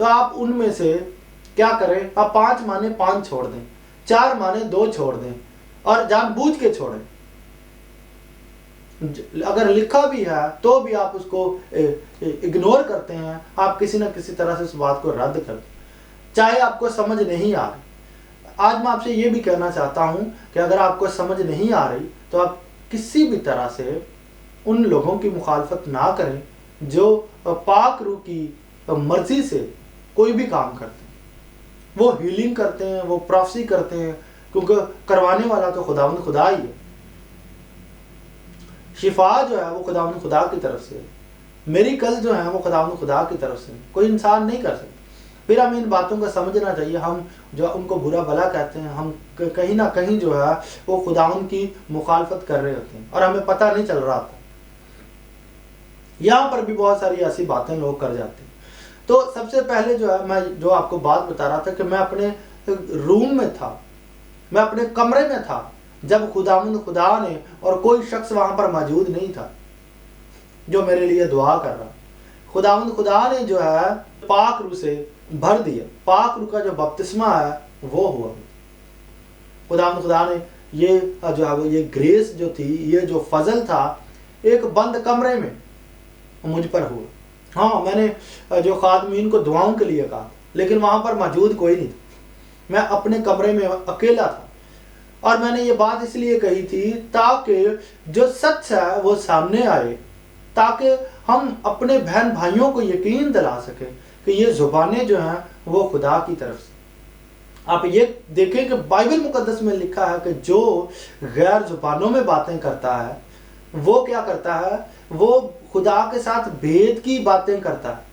تو آپ ان میں سے کیا کریں، آپ 5 معنی 5 چھوڑ دیں، 4 معنی 2 چھوڑ دیں اور جان بوجھ کے چھوڑیں۔ اگر لکھا بھی ہے تو بھی آپ اس کو اگنور کرتے ہیں، آپ کسی نہ کسی طرح سے اس بات کو رد کر دیں، چاہے آپ کو سمجھ نہیں آ رہی۔ آج میں آپ سے یہ بھی کہنا چاہتا ہوں کہ اگر آپ کو سمجھ نہیں آ رہی تو آپ کسی بھی طرح سے ان لوگوں کی مخالفت نہ کریں جو پاک روح کی مرضی سے کوئی بھی کام کرتے ہیں۔ وہ ہیلنگ کرتے ہیں، وہ پروفیسی کرتے ہیں، کیونکہ کروانے والا تو خداوند خدا ہی ہے۔ شفا جو ہے وہ خداوند خدا کی طرف سے، میریکل جو ہے وہ خداوند خدا کی طرف سے، کوئی انسان نہیں کر سکتا۔ پھر ہمیں ان باتوں کو سمجھنا چاہیے، ہم جو ان کو برا بھلا کہتے ہیں، ہم کہیں نہ کہیں جو ہے وہ خداوند کی مخالفت کر رہے ہوتے ہیں اور ہمیں پتہ نہیں چل رہا تھا۔ یہاں پر بھی بہت ساری ایسی باتیں لوگ کر جاتے ہیں۔ تو سب سے پہلے جو ہے میں جو آپ کو بات بتا رہا تھا کہ میں اپنے روم میں تھا، میں اپنے کمرے میں تھا جب خداوند خدا نے، اور کوئی شخص وہاں پر موجود نہیں تھا جو میرے لیے دعا کر رہا، خداوند خدا نے جو ہے پاک روح سے بھر دیا، پاک روح کا جو بپتسمہ ہے وہ ہوا۔ خداوند خدا نے یہ جو ہے وہ یہ گریس جو تھی، یہ جو فضل تھا، ایک بند کمرے میں مجھ پر ہوا۔ ہاں، میں نے جو خادمین کو دعاؤں کے لیے کہا لیکن وہاں پر موجود کوئی نہیں تھا، میں اپنے کمرے میں اکیلا تھا، اور میں نے یہ بات اس لیے کہی تھی تاکہ جو سچ ہے وہ سامنے آئے، تاکہ ہم اپنے بہن بھائیوں کو یقین دلا سکیں کہ یہ زبانیں جو ہیں وہ خدا کی طرف سے۔ آپ یہ دیکھیں کہ بائبل مقدس میں لکھا ہے کہ جو غیر زبانوں میں باتیں کرتا ہے وہ کیا کرتا ہے، وہ خدا کے ساتھ بھید کی باتیں کرتا ہے۔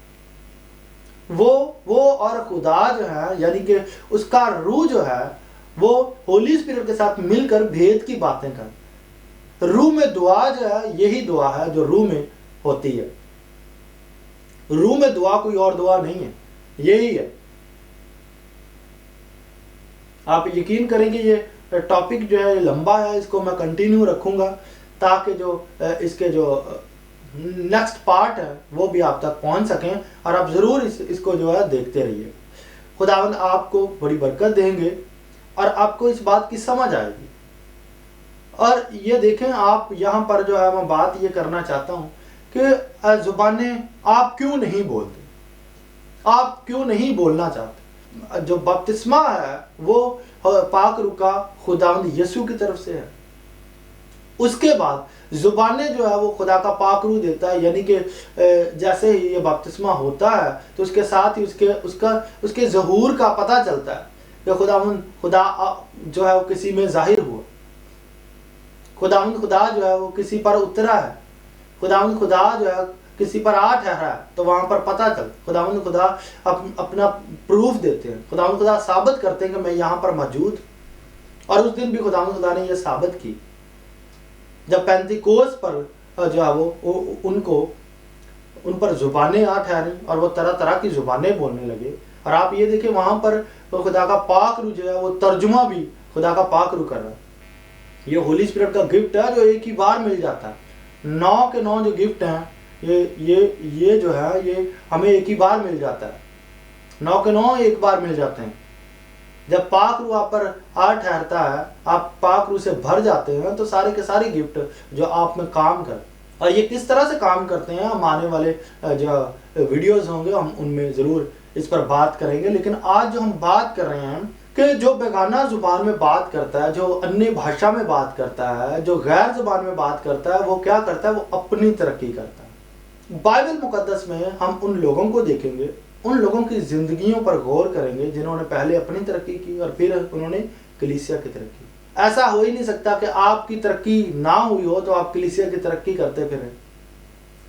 وہ اور خدا جو ہے، یعنی کہ اس کا روح جو ہے وہ ہولی اسپرٹ کے ساتھ مل کر بھید کی باتیں کرتا ہے۔ روح میں دعا جو ہے یہی دعا ہے جو روح میں ہوتی ہے۔ روح میں دعا کوئی اور دعا نہیں ہے، یہی ہے۔ آپ یقین کریں کہ یہ ٹاپک جو ہے لمبا ہے، اس کو میں کنٹینیو رکھوں گا تاکہ جو اس کے جو نیکسٹ پارٹ ہے وہ بھی آپ تک پہنچ سکیں، اور آپ ضرور اس کو جو ہے دیکھتے رہیے۔ خداوند آپ کو بڑی برکت دیں گے اور آپ کو اس بات کی سمجھ آئے گی۔ اور یہ دیکھیں، آپ یہاں پر جو ہے میں بات یہ کرنا چاہتا ہوں کہ زبانیں آپ کیوں نہیں بولتے، آپ کیوں نہیں بولنا چاہتے۔ جو بپتسمہ ہے وہ پاک روح کا خداوند یسوع کی طرف سے ہے۔ اس کے بعد زبانیں جو ہے وہ خدا کا پاک روح دیتا ہے، یعنی کہ جیسے ہی یہ بپتسمہ ہوتا ہے تو اس کے ساتھ ہی اس کے ظہور کا پتہ چلتا ہے کہ خدا جو ہے وہ کسی میں ظاہر ہوا، خداوند خدا جو ہے وہ کسی پر اترا ہے، خداوند خدا جو ہے کسی پر آ ٹھہرا ہے، تو وہاں پر پتہ چل، خداوند خدا اپنا پروف دیتے ہیں، خداوند خدا ثابت کرتے ہیں کہ میں یہاں پر موجود، اور اس دن بھی خداوند خدا نے یہ ثابت کی جب پینتیکوس پر جو ہے وہ ان پر زبانیں آ ٹھہری اور وہ طرح طرح کی زبانیں بولنے لگے۔ اور آپ یہ دیکھیں وہاں پر خدا کا پاک روح جو ہے وہ ترجمہ بھی خدا کا پاک روح کر رہا ہے۔ یہ ہولی اسپرٹ کا گفٹ ہے جو ایک ہی بار مل جاتا ہے۔ 9 کے 9 جو گفٹ ہیں یہ جو ہے یہ ہمیں ایک ہی بار مل جاتا ہے، 9 کے 9 ایک بار مل جاتے ہیں۔ جب پاک روح آپ پر آ ٹھہرتا ہے، آپ پاک روح سے بھر جاتے ہیں، تو سارے کے سارے گفٹ جو آپ میں کام کر، اور یہ کس طرح سے کام کرتے ہیں ہم آنے والے جو ویڈیوز ہوں گے ہم ان میں ضرور اس پر بات کریں گے۔ لیکن آج جو ہم بات کر رہے ہیں کہ جو بیگانہ زبان میں بات کرتا ہے، جو انی بھاشا میں بات کرتا ہے، جو غیر زبان میں بات کرتا ہے، وہ کیا کرتا ہے؟ وہ اپنی ترقی کرتا ہے۔ بائبل مقدس میں ہم ان لوگوں کو دیکھیں گے، ان لوگوں کی زندگیوں پر غور کریں گے جنہوں نے پہلے اپنی ترقی کی اور پھر انہوں نے کلیسیا کی ترقی۔ ایسا ہو ہی نہیں سکتا کہ آپ کی ترقی نہ ہوئی ہو تو آپ کلیسیا کی ترقی کرتے پھریں،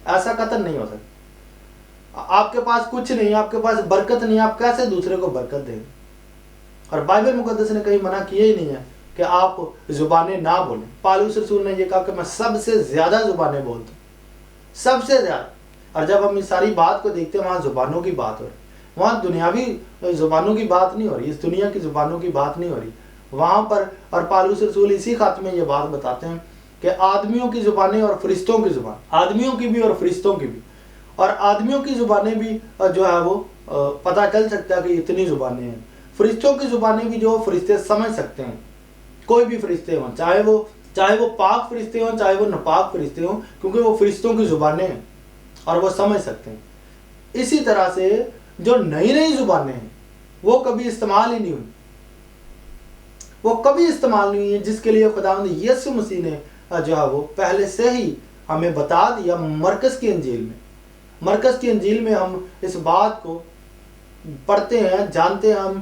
ایسا قطعاً نہیں ہو سکتا۔ آپ کے پاس کچھ نہیں، آپ کے پاس برکت نہیں، آپ کیسے دوسرے کو برکت دیں گے؟ اور بائبل مقدس نے کہیں منع کیا ہی نہیں ہے کہ آپ زبانیں نہ بولیں۔ پالوس رسول نے یہ کہا کہ میں سب سے زیادہ زبانیں بولتا ہوں، سب سے زیادہ۔ اور جب ہم اس ساری بات کو دیکھتے ہیں، وہاں زبانوں کی بات ہو رہی، وہاں دنیاوی زبانوں کی بات نہیں ہو رہی، اس دنیا کی زبانوں کی بات نہیں ہو رہی وہاں پر۔ اور پالوس رسول اسی خط میں یہ بات بتاتے ہیں کہ آدمیوں کی زبانیں اور فرشتوں کی زبان، آدمیوں کی بھی اور فرشتوں کی بھی، اور آدمیوں کی زبانیں بھی جو ہے وہ پتہ چل سکتا ہے کہ اتنی زبانیں ہیں۔ فرشتوں کی زبانیں بھی جو فرشتے سمجھ سکتے ہیں، کوئی بھی فرشتے ہوں، چاہے وہ پاک فرشتے ہوں چاہے وہ ناپاک فرشتے ہوں، کیونکہ وہ فرشتوں کی زبانیں ہیں اور وہ سمجھ سکتے ہیں۔ اسی طرح سے جو نئی زبانیں ہیں وہ کبھی استعمال ہی نہیں ہوئی، وہ کبھی استعمال نہیں ہوئی، جس کے لیے خداوند یسوع مسیح نے جو ہے وہ پہلے سے ہی ہمیں بتا دیا مرکز کی انجیل میں۔ مرکز کی انجیل میں ہم اس بات کو پڑھتے ہیں، جانتے ہیں ہم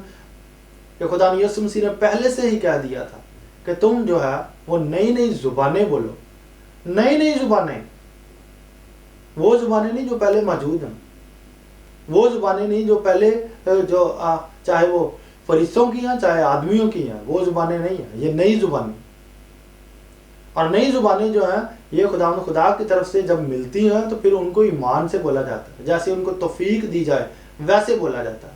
کہ خدا یسوع مسیح نے پہلے سے ہی کہہ دیا تھا کہ تم جو ہے وہ نئی زبانیں بولو۔ نئی زبانیں، وہ زبانیں نہیں جو پہلے موجود ہیں، وہ زبانیں نہیں جو پہلے جو چاہے وہ فرشتوں کی ہیں چاہے آدمیوں کی ہیں، وہ زبانیں نہیں ہیں، یہ نئی زبانیں۔ اور نئی زبانیں جو ہیں یہ خدا کی طرف سے جب ملتی ہیں تو پھر ان کو ایمان سے بولا جاتا ہے، جیسے ان کو توفیق دی جائے ویسے بولا جاتا ہے،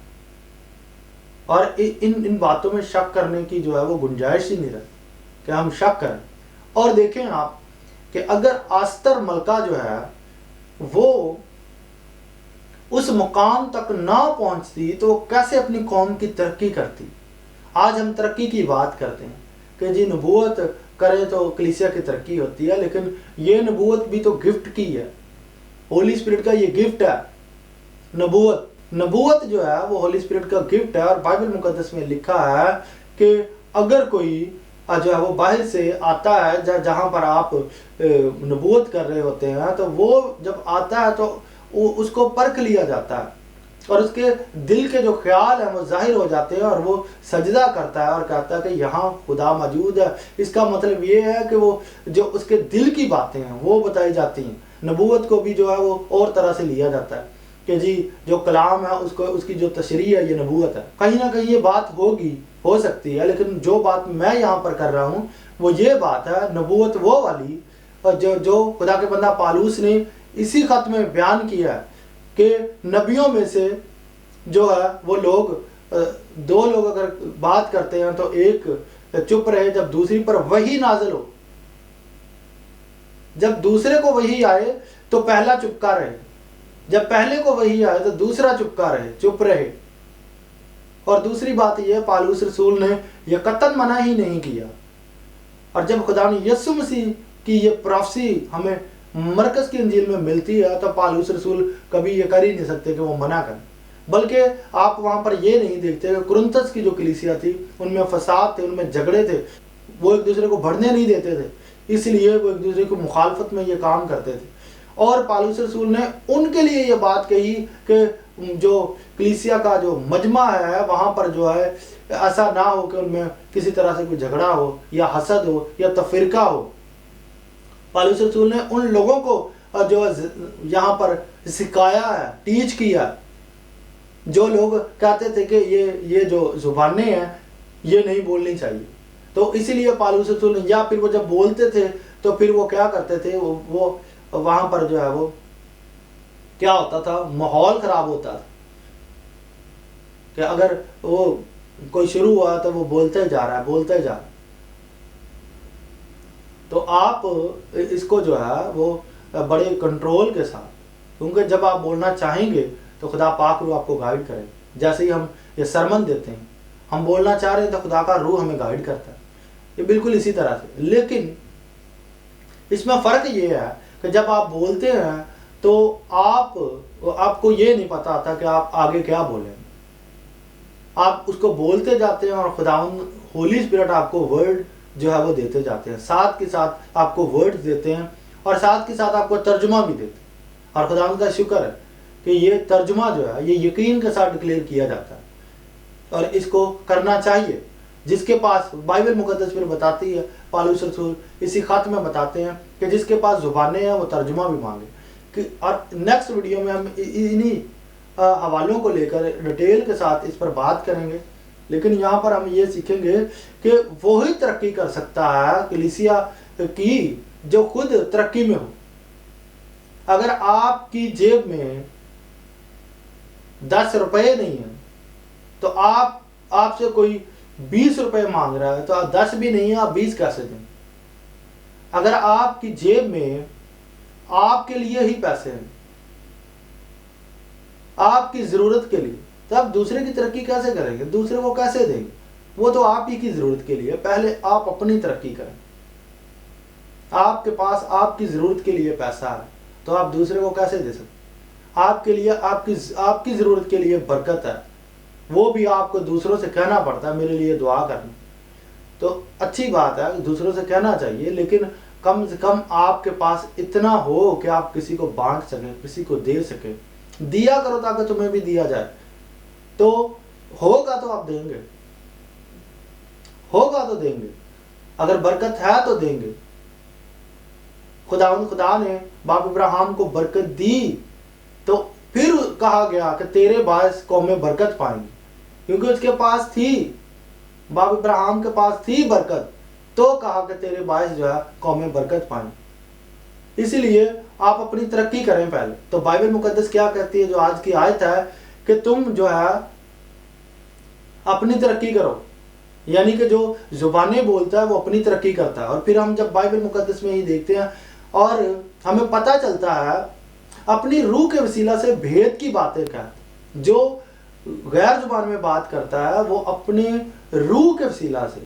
اور ان باتوں میں شک کرنے کی جو ہے وہ گنجائش ہی نہیں رہتی کہ ہم شک کریں۔ اور دیکھیں آپ کہ اگر آستر ملکہ جو ہے وہ اس مقام تک نہ پہنچتی تو وہ کیسے اپنی قوم کی ترقی کرتی؟ آج ہم ترقی کی بات کرتے ہیں کہ جی نبوت کرے تو کلیسیا کی ترقی ہوتی ہے، لیکن یہ نبوت بھی تو گفٹ کی ہے، ہولی اسپرٹ کا یہ گفٹ ہے۔ نبوت جو ہے وہ ہولی اسپرٹ کا گفٹ ہے، اور بائبل مقدس میں لکھا ہے کہ اگر کوئی جو ہے وہ باہر سے آتا ہے جہاں پر آپ نبوت کر رہے ہوتے ہیں، تو وہ جب آتا ہے تو اس کو پرکھ لیا جاتا ہے اور اس کے دل کے جو خیال ہیں وہ ظاہر ہو جاتے ہیں، اور وہ سجدہ کرتا ہے اور کہتا ہے کہ یہاں خدا موجود ہے۔ اس کا مطلب یہ ہے کہ وہ جو اس کے دل کی باتیں ہیں وہ بتائی جاتی ہیں۔ نبوت کو بھی جو ہے وہ اور طرح سے لیا جاتا ہے کہ جی جو کلام ہے اس کی جو تشریح ہے یہ نبوت ہے۔ کہیں نہ کہیں یہ بات ہو سکتی ہے، لیکن جو بات میں یہاں پر کر رہا ہوں وہ یہ بات ہے نبوت وہ والی جو خدا کے بندہ پالوس نے اسی خط میں بیان کیا ہے کہ نبیوں میں سے جو ہے وہ دو لوگ اگر بات کرتے ہیں تو ایک چپ رہے جب دوسری پر وحی نازل ہو، جب دوسرے کو وحی آئے تو پہلا چپکا رہے، جب پہلے کو وحی آئے تو دوسرا چپ رہے۔ اور دوسری بات یہ پالوس رسول نے یہ قطعاً منع ہی نہیں کیا، اور جب خدا یسوع مسیح کی یہ پروفیسی ہمیں مرکز کی انجیل میں ملتی ہے تو پالوس رسول کبھی یہ کر ہی نہیں سکتے کہ وہ منع کریں، بلکہ آپ وہاں پر یہ نہیں دیکھتے کہ کرنتس کی جو کلیسیا تھی ان میں فساد تھے، ان میں جھگڑے تھے، وہ ایک دوسرے کو بڑھنے نہیں دیتے تھے، اس لیے وہ ایک دوسرے کو مخالفت میں یہ کام کرتے تھے۔ اور پالوس رسول نے ان کے لیے یہ بات کہی کہ جو کلیسیا کا جو مجمع ہے وہاں پر جو ہے ایسا نہ ہو کہ ان میں کسی طرح سے کوئی جھگڑا ہو یا حسد ہو یا تفرقہ ہو۔ پالوس رسول نے ان لوگوں کو جو یہاں پر سکھایا ہے، ٹیچ کیا، جو لوگ کہتے تھے کہ یہ جو زبانیں ہیں یہ نہیں بولنی چاہیے، تو اسی لیے پالوس رسول نے یا پھر وہ جب بولتے تھے تو پھر وہ کیا کرتے تھے، وہ وہاں پر جو ہے وہ کیا ہوتا تھا، ماحول خراب ہوتا تھا کہ اگر وہ کوئی شروع ہوا تو وہ بولتے جا رہا ہے، تو آپ اس کو جو ہے وہ بڑے کنٹرول کے ساتھ، کیونکہ جب آپ بولنا چاہیں گے تو خدا پاک روح آپ کو گائیڈ کرے، جیسے ہی ہم یہ سرمن دیتے ہیں ہم بولنا چاہ رہے ہیں تو خدا کا روح ہمیں گائیڈ کرتا ہے، یہ بالکل اسی طرح سے۔ لیکن اس میں فرق یہ ہے کہ جب آپ بولتے ہیں تو آپ کو یہ نہیں پتا آتا کہ آپ آگے کیا بولیں، آپ اس کو بولتے جاتے ہیں اور خداوند ہولی اسپرٹ آپ کو ورڈ جو ہے وہ دیتے جاتے ہیں، ساتھ کے ساتھ آپ کو ورڈ دیتے ہیں اور ساتھ کے ساتھ آپ کو ترجمہ بھی دیتے ہیں، اور خداوند کا شکر ہے کہ یہ ترجمہ جو ہے یہ یقین کے ساتھ ڈکلیئر کیا جاتا ہے، اور اس کو کرنا چاہیے۔ جس کے پاس بائبل مقدس پھر بتاتی ہے، پالوس رسول اسی خط میں بتاتے ہیں کہ جس کے پاس زبانیں ہیں وہ ترجمہ بھی مانگے، اور نیکسٹ ویڈیو میں ہم انہی حوالوں کو لے کر ڈیٹیل کے ساتھ اس پر بات کریں گے۔ لیکن یہاں پر ہم یہ سیکھیں گے کہ وہی ترقی کر سکتا ہے کلیسیا کی جو خود ترقی میں ہو۔ اگر آپ کی جیب میں 10 روپے نہیں ہیں تو آپ سے کوئی 20 روپے مانگ رہا ہے تو آپ 10 بھی نہیں ہیں، آپ 20 کیسے دیں؟ اگر آپ کی جیب میں آپ کے لیے ہی پیسے ہیں، آپ کی ضرورت کے لیے، تو آپ دوسرے کی ترقی کیسے کریں گے؟ دوسرے کو کیسے دیں گے؟ وہ تو آپ ہی کی ضرورت کے لیے، پہلے آپ اپنی ترقی کریں۔ آپ کے پاس آپ کی ضرورت کے لیے پیسہ ہے تو آپ دوسرے کو کیسے دے سکتے؟ آپ کے لیے آپ کی ضرورت کے لیے برکت ہے، وہ بھی آپ کو دوسروں سے کہنا پڑتا ہے میرے لیے دعا کرنا، تو اچھی بات ہے دوسروں سے کہنا چاہیے، لیکن کم سے کم آپ کے پاس اتنا ہو کہ آپ کسی کو بانٹ سکیں، کسی کو دے سکیں۔ دیا کرو تاکہ تمہیں بھی دیا جائے، تو ہوگا تو آپ دیں گے، ہوگا تو دیں گے، اگر برکت ہے تو دیں گے۔ خدا نے باپ ابراہیم کو برکت دی تو پھر کہا گیا کہ تیرے باعث قومیں برکت پائیں گی، کیونکہ اس کے پاس تھی، باپ ابراہیم کے پاس تھی برکت، تو کہا کہ تیرے باعث جو ہے قومیں برکت پائیں گی۔ اسی لیے آپ اپنی ترقی کریں پہلے۔ تو بائبل مقدس کیا کہتی ہے، جو آج کی آیت ہے، کہ تم جو ہے اپنی ترقی کرو، یعنی کہ جو زبانیں بولتا ہے وہ اپنی ترقی کرتا ہے۔ اور پھر ہم جب بائبل مقدس میں ہی دیکھتے ہیں اور ہمیں پتہ چلتا ہے اپنی روح کے وسیلہ سے بھید کی باتیں کہتا ہے۔ جو غیر زبان میں بات کرتا ہے وہ اپنے روح کے وسیلہ سے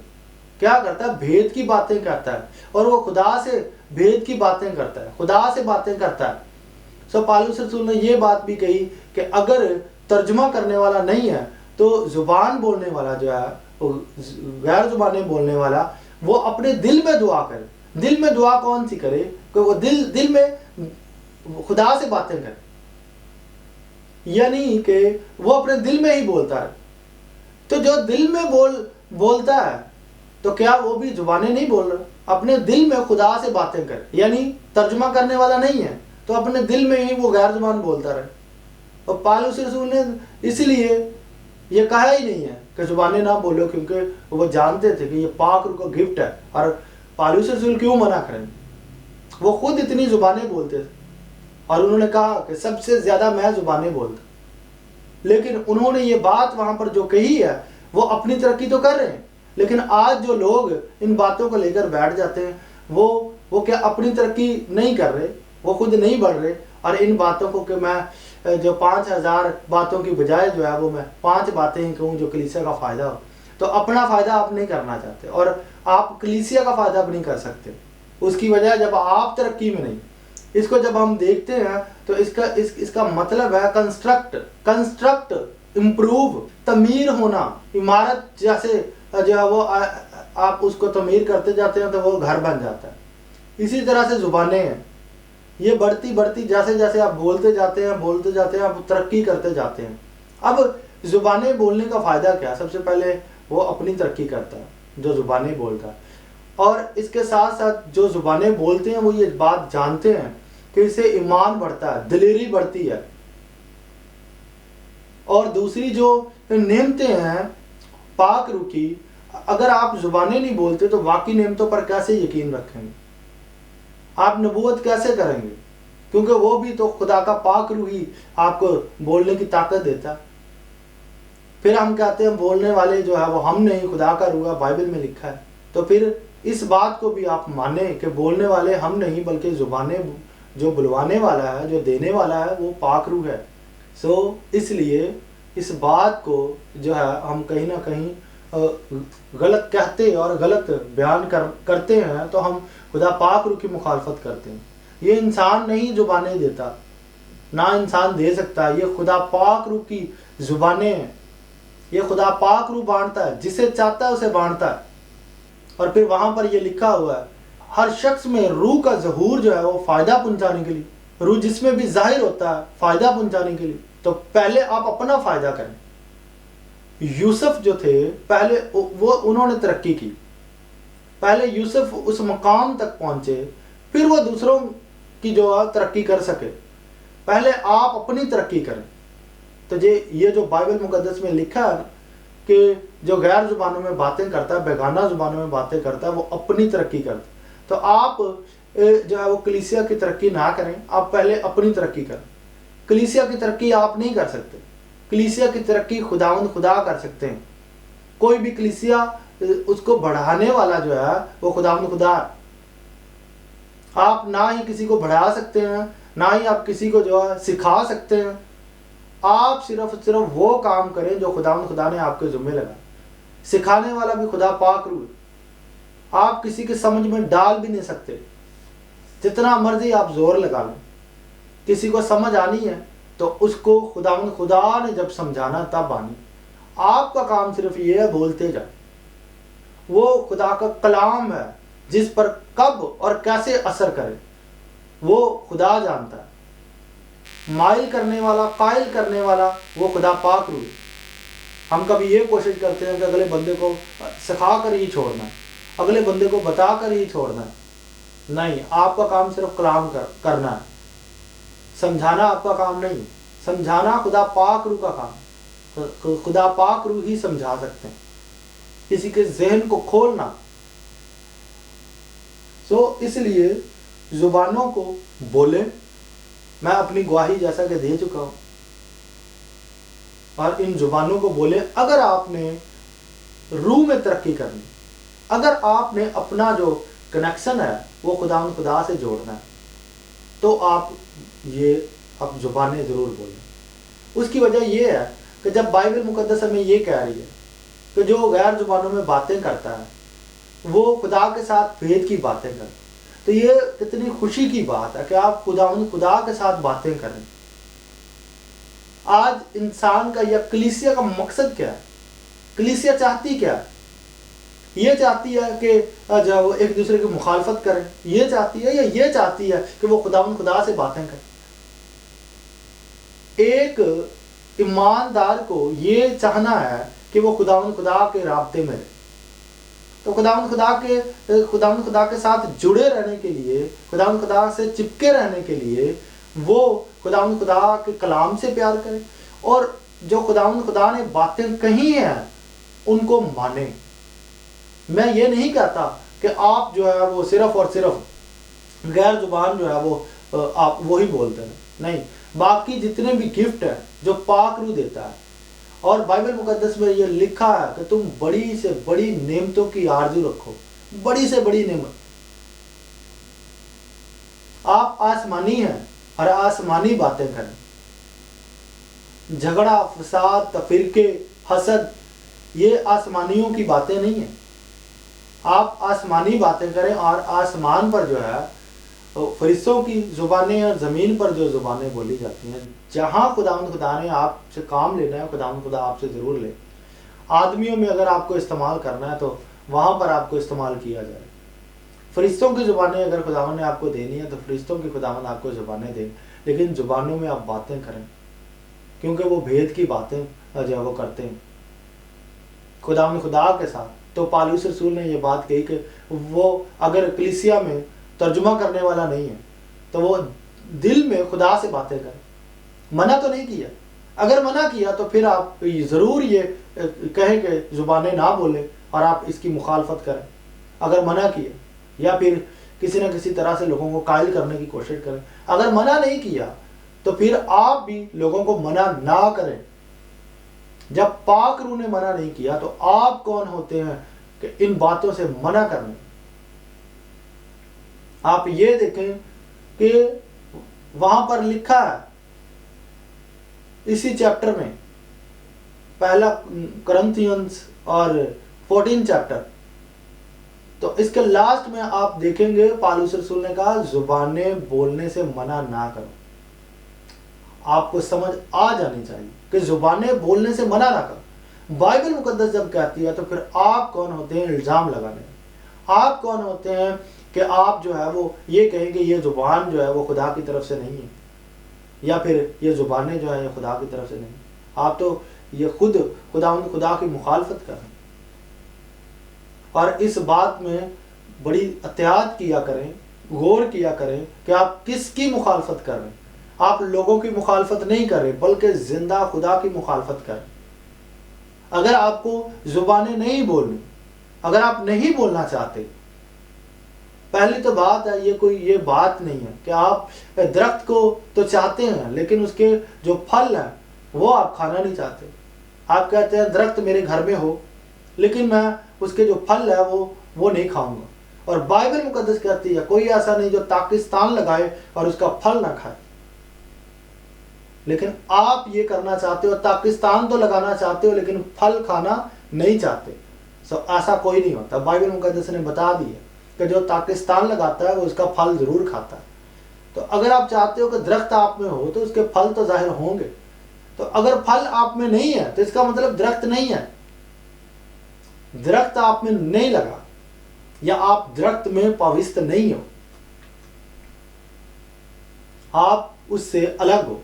کیا کرتا ہے؟ بھید کی باتیں کرتا ہے، اور وہ خدا سے بھید کی باتیں کرتا ہے، خدا سے باتیں کرتا ہے۔ پالوس رسول نے یہ بات بھی کہی کہ اگر ترجمہ کرنے والا نہیں ہے تو زبان بولنے والا جو ہے، غیر زبانیں بولنے والا، وہ اپنے دل میں دعا کرے۔ دل میں دعا کون سی کرے؟ کہ وہ دل میں خدا سے باتیں کرے، یعنی کہ وہ اپنے دل میں ہی بولتا ہے۔ تو جو دل میں بولتا ہے تو کیا وہ بھی زبانیں نہیں بول رہا؟ اپنے دل میں خدا سے باتیں کرے، یعنی ترجمہ کرنے والا نہیں ہے تو اپنے دل میں ہی وہ غیر زبان بولتا رہے۔ اور پالوس رسول نے اسی لیے یہ کہا ہی نہیں ہے کہ زبانیں نہ بولو، کیونکہ وہ جانتے تھے کہ یہ پاک روح کا گفٹ ہے، اور پالوس رسول کیوں منع کریں؟ وہ خود اتنی زبانیں بولتے تھے، اور انہوں نے کہا کہ سب سے زیادہ میں زبانیں بولتا، لیکن انہوں نے یہ بات وہاں پر جو کہی ہے وہ اپنی ترقی تو کر رہے ہیں، لیکن آج جو لوگ ان باتوں کو لے کر بیٹھ جاتے ہیں وہ کیا اپنی ترقی نہیں کر رہے، وہ خود نہیں بڑھ رہے، اور ان باتوں کو کہ میں جو 5000 باتوں کی بجائے جو ہے وہ میں 5 باتیں ہی کہوں جو کلیسیا کا فائدہ ہو، تو اپنا فائدہ آپ نہیں کرنا چاہتے، اور آپ کلیسیا کا فائدہ بھی نہیں کر سکتے۔ اس کی وجہ جب آپ ترقی میں نہیں، اس کو جب ہم دیکھتے ہیں تو اس کا مطلب ہے کنسٹرکٹ، امپروو، تعمیر ہونا، عمارت جیسے جو ہے وہ آپ اس کو تعمیر کرتے جاتے ہیں تو وہ گھر بن جاتا ہے۔ اسی طرح سے زبانیں ہیں، یہ بڑھتی جیسے جیسے آپ بولتے جاتے ہیں آپ ترقی کرتے جاتے ہیں۔ اب زبانیں بولنے کا فائدہ کیا؟ سب سے پہلے وہ اپنی ترقی کرتا ہے جو زبانیں بولتا ہے، اور اس کے ساتھ ساتھ جو زبانیں بولتے ہیں وہ یہ بات جانتے ہیں کہ اس سے ایمان بڑھتا ہے، دلیری بڑھتی ہے، اور دوسری جو نعمتیں ہیں پاک روح کی، اگر آپ زبانیں نہیں بولتے تو واقعی نعمتوں پر کیسے یقین رکھیں گے؟ آپ نبوت کیسے کریں گے؟ کیونکہ وہ بھی تو خدا کا پاک روح ہی آپ کو بولنے کی طاقت دیتا ہے۔ پھر ہم کہتے ہیں بولنے والے جو ہے وہ ہم نہیں، خدا کا روح ہے، بائبل میں لکھا ہے، تو پھر اس بات کو بھی آپ مانیں کہ بولنے والے ہم نہیں بلکہ زبانیں جو بلوانے والا ہے، جو دینے والا ہے، وہ پاک روح ہے۔ اس لیے اس بات کو جو ہے ہم کہیں نہ کہیں غلط کہتے اور غلط بیان کرتے ہیں تو ہم خدا پاک روح کی مخالفت کرتے ہیں۔ یہ انسان نہیں زبانیں دیتا، نہ انسان دے سکتا، یہ خدا پاک روح کی زبانیں ہیں، یہ خدا پاک روح بانٹتا ہے، جسے چاہتا ہے اسے بانٹتا ہے۔ اور پھر وہاں پر یہ لکھا ہوا ہے ہر شخص میں روح کا ظہور جو ہے وہ فائدہ پہنچانے کے لیے، روح جس میں بھی ظاہر ہوتا ہے فائدہ پہنچانے کے لیے۔ تو پہلے آپ اپنا فائدہ کریں۔ یوسف جو تھے پہلے انہوں نے ترقی کی، پہلے یوسف اس مقام تک پہنچے، پھر وہ دوسروں کی جو ترقی کر سکے۔ پہلے آپ اپنی ترقی کریں۔ تو یہ جو بائبل مقدس میں لکھا ہے کہ جو غیر زبانوں میں باتیں کرتا ہے، بیگانہ زبانوں میں باتیں کرتا ہے، وہ اپنی ترقی کرتا ہے۔ تو آپ جو ہے وہ کلیسیا کی ترقی نہ کریں، آپ پہلے اپنی ترقی کریں۔ کلیسیا کی ترقی آپ نہیں کر سکتے، کلیسیا کی ترقی خدا کر سکتے ہیں۔ کوئی بھی کلیسیا اس کو بڑھانے والا جو ہے وہ خدا ہے۔ آپ نہ ہی کسی کو بڑھا سکتے ہیں، نہ ہی آپ کسی کو جو ہے سکھا سکتے ہیں۔ آپ صرف وہ کام کریں جو خدا نے آپ کے ذمہ لگا. سکھانے والا بھی خدا پاک روح ہے. آپ کسی کے سمجھ میں ڈال بھی نہیں سکتے. جتنا مرضی آپ زور لگا لیں, کسی کو سمجھ آنی ہے تو اس کو خدا نے جب سمجھانا تب آنی. آپ کا کام صرف یہ ہے بولتے جائیں. وہ خدا کا کلام ہے جس پر کب اور کیسے اثر کرے وہ خدا جانتا ہے. مائل کرنے والا, قائل کرنے والا وہ خدا پاک روح. ہم کبھی یہ کوشش کرتے ہیں کہ اگلے بندے کو سکھا کر ہی چھوڑنا ہے, اگلے بندے کو بتا کر ہی چھوڑنا ہے. نہیں, آپ کا کام صرف کلام کرنا ہے. سمجھانا آپ کا کام نہیں. سمجھانا خدا پاک روح کا کام. خدا پاک روح ہی سمجھا سکتے ہیں, کسی کے ذہن کو کھولنا. اس لیے زبانوں کو بولیں. میں اپنی گواہی جیسا کہ دے چکا ہوں, اور ان زبانوں کو بولیں. اگر آپ نے روح میں ترقی کرنی, اگر آپ نے اپنا جو کنیکشن ہے وہ خدا سے جوڑنا ہے, تو آپ زبانیں ضرور بولیں. اس کی وجہ یہ ہے کہ جب بائبل مقدس ہمیں یہ کہہ رہی ہے کہ جو غیر زبانوں میں باتیں کرتا ہے وہ خدا کے ساتھ بھید کی باتیں کرتا ہے, تو یہ کتنی خوشی کی بات ہے کہ آپ خدا کے ساتھ باتیں کریں. آج انسان کا یا کلیسیا کا مقصد کیا ہے؟ کلیسیا چاہتی کیا ہے؟ یہ چاہتی ہے کہ جو وہ ایک دوسرے کی مخالفت کریں, یہ چاہتی ہے, یا یہ چاہتی ہے کہ وہ خدا سے باتیں کریں؟ ایک ایماندار کو یہ چاہنا ہے کہ وہ خدا کے رابطے میں رہے. تو خدا کے ساتھ جڑے رہنے کے لیے, خدا سے چپکے رہنے کے لیے وہ خدا کے کلام سے پیار کرے, اور جو خدا نے باتیں کہی ہیں ان کو مانے. میں یہ نہیں کہتا کہ آپ جو ہے وہ صرف اور صرف غیر زبان جو ہے وہ آپ وہی بولتے ہیں. نہیں, باقی جتنے بھی گفٹ ہیں جو پاک روح دیتا ہے, اور بائبل مقدس میں یہ لکھا ہے کہ تم بڑی سے بڑی نعمتوں کی آرزو رکھو. بڑی سے بڑی نعمت. آپ آسمانی ہیں اور آسمانی باتیں کریں. جھگڑا, فساد, تفرقے, حسد, یہ آسمانیوں کی باتیں نہیں ہیں. آپ آسمانی باتیں کریں, اور آسمان پر جو ہے فرشتوں کی زبانیں اور زمین پر جو زبانیں بولی جاتی ہیں. جہاں خدا نے آپ سے کام لینا ہے, خدا آپ سے ضرور لے. آدمیوں میں اگر آپ کو استعمال کرنا ہے تو وہاں پر آپ کو استعمال کیا جائے. فرشتوں کی زبانیں اگر خداوند نے آپ کو دینی ہے تو فرشتوں کی خداوند آپ کو زبانیں دیں, لیکن زبانوں میں آپ باتیں کریں, کیونکہ وہ بھید کی باتیں جو وہ کرتے ہیں خدا کے ساتھ. تو پالوس رسول نے یہ بات کہی کہ وہ اگر کلیسیا میں ترجمہ کرنے والا نہیں ہے تو وہ دل میں خدا سے باتیں کریں. منع تو نہیں کیا. اگر منع کیا تو پھر آپ ضرور یہ کہیں کہ زبانیں نہ بولیں اور آپ اس کی مخالفت کریں. اگر منع کیا, یا پھر کسی نہ کسی طرح سے لوگوں کو قائل کرنے کی کوشش کریں. اگر منع نہیں کیا تو پھر آپ بھی لوگوں کو منع نہ کریں. جب پاک روح نے منع نہیں کیا تو آپ کون ہوتے ہیں کہ ان باتوں سے منع کرنے؟ آپ یہ دیکھیں کہ وہاں پر لکھا ہے اسی چیپٹر میں, پہلا کرنتھینس اور 14 چیپٹر, تو اس کے لاسٹ میں آپ دیکھیں گے پالوس رسول نے کہا زبانیں بولنے سے منع نہ کرو. آپ کو سمجھ آ جانی چاہیے کہ زبانیں بولنے سے منع نہ کرو. بائبل مقدس جب کہتی ہے تو پھر آپ کون ہوتے ہیں الزام لگانے؟ آپ کون ہوتے ہیں کہ آپ جو ہے وہ یہ کہیں گے یہ زبان جو ہے وہ خدا کی طرف سے نہیں ہے, یا پھر یہ زبانیں جو ہیں یہ خدا کی طرف سے نہیں. آپ تو یہ خود خدا کی مخالفت کر رہے ہیں. اور اس بات میں بڑی احتیاط کیا کریں, غور کیا کریں کہ آپ کس کی مخالفت کر رہے ہیں. آپ لوگوں کی مخالفت نہیں کر رہے بلکہ زندہ خدا کی مخالفت کر رہے ہیں. اگر آپ کو زبانیں نہیں بولنی, اگر آپ نہیں بولنا چاہتے, پہلی تو بات ہے یہ بات نہیں ہے کہ آپ درخت کو تو چاہتے ہیں لیکن اس کے جو پھل ہیں وہ آپ کھانا نہیں چاہتے. آپ کہتے ہیں درخت میرے گھر میں ہو لیکن میں اس کے جو پھل ہے وہ نہیں کھاؤں گا. اور بائبل مقدس کہتی ہے کوئی ایسا نہیں جو پاکستان لگائے اور اس کا پھل نہ کھائے. لیکن آپ یہ کرنا چاہتے ہو، پاکستان تو لگانا چاہتے ہو لیکن پھل کھانا نہیں چاہتے. ایسا کوئی نہیں ہوتا. بائبل مقدس نے بتا دیا کہ جو پاکستان لگاتا ہے وہ اس کا پھل ضرور کھاتا ہے. تو اگر آپ چاہتے ہو کہ درخت آپ میں ہو تو اس کے پھل تو ظاہر ہوں گے. تو اگر پھل آپ میں نہیں ہے تو اس کا مطلب درخت نہیں ہے. درخت آپ میں نہیں لگا یا آپ درخت میں پاوست نہیں ہو، آپ اس سے الگ ہو.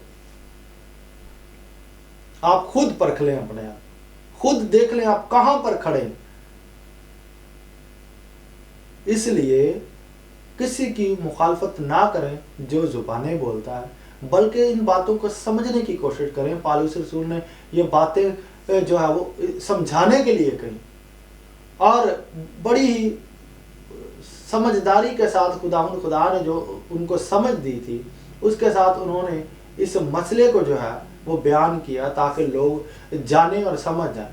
آپ خود پرکھ لیں، اپنے آپ خود دیکھ لیں آپ کہاں پر کھڑے ہیں. اس لیے کسی کی مخالفت نہ کریں جو زبانیں بولتا ہے، بلکہ ان باتوں کو سمجھنے کی کوشش کریں. پالوس رسول نے یہ باتیں جو ہے وہ سمجھانے کے لیے کہیں، اور بڑی ہی سمجھداری کے ساتھ خدا نے جو ان کو سمجھ دی تھی اس کے ساتھ انہوں نے اس مسئلے کو جو ہے وہ بیان کیا تاکہ لوگ جانیں اور سمجھ جائیں.